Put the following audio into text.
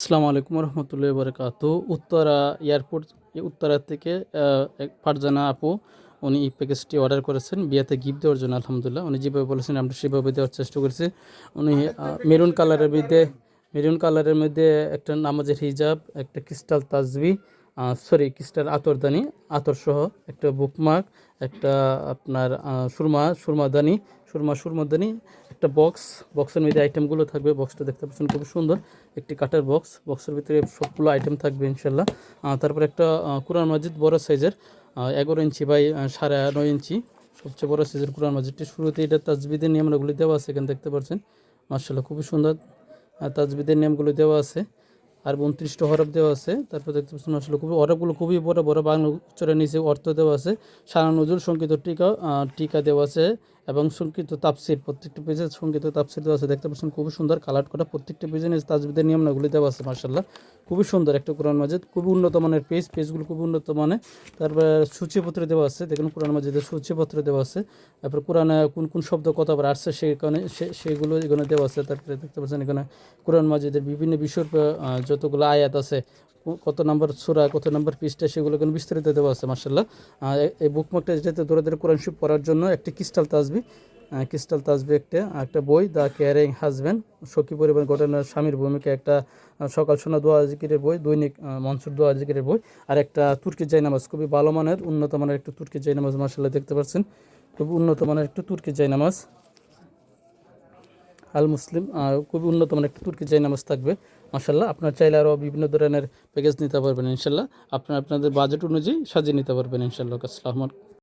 আসসালামু আলাইকুম রহমতুল্লাহি বারাকাতু। উত্তরা এয়ারপোর্ট উত্তরা থেকে ফারজানা আপু উনি এই প্যাকেজটি অর্ডার করেছেন বিয়েতে গিফট দেওয়ার জন্য। আলহামদুলিল্লাহ উনি যেভাবে বলেছেন আমরা সেভাবে দেওয়ার চেষ্টা করেছি। উনি মেরুন কালারের মধ্যে একটা নামাজের হিজাব, একটা ক্রিস্টাল তাজবি, ক্রিস্টাল আতরদানি, আতরসহ একটা বুকমার্ক, একটা আপনার সুরমাদানি, একটা বক্সের মধ্যে আইটেমগুলো থাকবে। বক্সটা দেখতে পাচ্ছেন খুব সুন্দর, একটি কাঠের বক্সের ভিতরে সবগুলো আইটেম থাকবে ইনশাল্লাহ। তারপর একটা কোরআন মাজিদ বড় সাইজের, 11 ইঞ্চি বাই 9.5 ইঞ্চি, সবচেয়ে বড় সাইজের কোরআন মাজিদটি। শুরুতে এটা তাজবিদের নিয়মগুলি দেওয়া আছে, এখানে দেখতে পাচ্ছেন মাশাআল্লাহ খুবই সুন্দর তাজবিদের নিয়মগুলো দেওয়া আছে। আর 29টা হরফ দেওয়া আছে। তারপর দেখতে পাচ্ছেন আসলে হরফগুলো খুবই বড় বড়, বাংলা উচ্চারণ নিচে অর্থ দেওয়া আছে। সারা নজরুল সংকিত টিকা দেওয়া আছে এবং সংকিত তাফসির, প্রত্যেকটা পেজে সংকিত তাফসির দেওয়া আছে। দেখতে পাচ্ছেন খুবই সুন্দর কালার করা, প্রত্যেকটা পেজে নিচে তাজবিদের নিয়মগুলি দেওয়া আছে। মাশাআল্লাহ খুবই সুন্দর একটা কোরআন মাজিদ, খুবই উন্নত মানের পেজগুলো খুবই উন্নত মানের। তারপর সূচিপত্র দেওয়া আছে, দেখুন কোরআন মাজিদের সূচিপত্র দেওয়া আছে। তারপর কোরআনে কোন কোন শব্দ কতবার আসছে সেইগুলো এখানে দেওয়া আছে। তারপরে দেখতে পাচ্ছেন এখানে কোরআন মাজিদের বিভিন্ন বিষয়ের যতগুলো আয়াত আছে, কত নম্বর সূরা, কত নম্বর পৃষ্ঠা, সেগুলো কিন্তু বিস্তারিত দেওয়া আছে। মাশাআল্লাহ এই বুকমার্কটা যেতে দৌড়াদৌড়ি কোরআন শরীফ পড়ার জন্য একটি ক্রিস্টাল তাজবি একটা বই, দ্য কেয়ারিং হাজব্যান্ড, সখী পরিবার গঠনের স্বামীর ভূমিকা, একটা সকাল শোনা দোয়া জিকিরের বই, দৈনিক মনসুর দোয়া জিকিরের বই, আর একটা তুর্কি জায়নামাজ, খুবই ভালো মানের উন্নত মানের একটা তুর্কি জায়নামাজ। মাশাআল্লাহ দেখতে পাচ্ছেন খুবই উন্নত মানের একটা তুর্কি জায়নামাজ আল মুসলিম, খুবই উন্নত মানের একটা তুর্কি জায়নামাজ থাকবে। মাশাআল্লাহ আপনার চাইলে আরও বিভিন্ন ধরনের প্যাকেজ নিতে পারবেন ইনশাল্লাহ। আপনাদের বাজেট অনুযায়ী সাজিয়ে নিতে পারবেন ইনশাল্লাহ। আসসালামু আলাইকুম।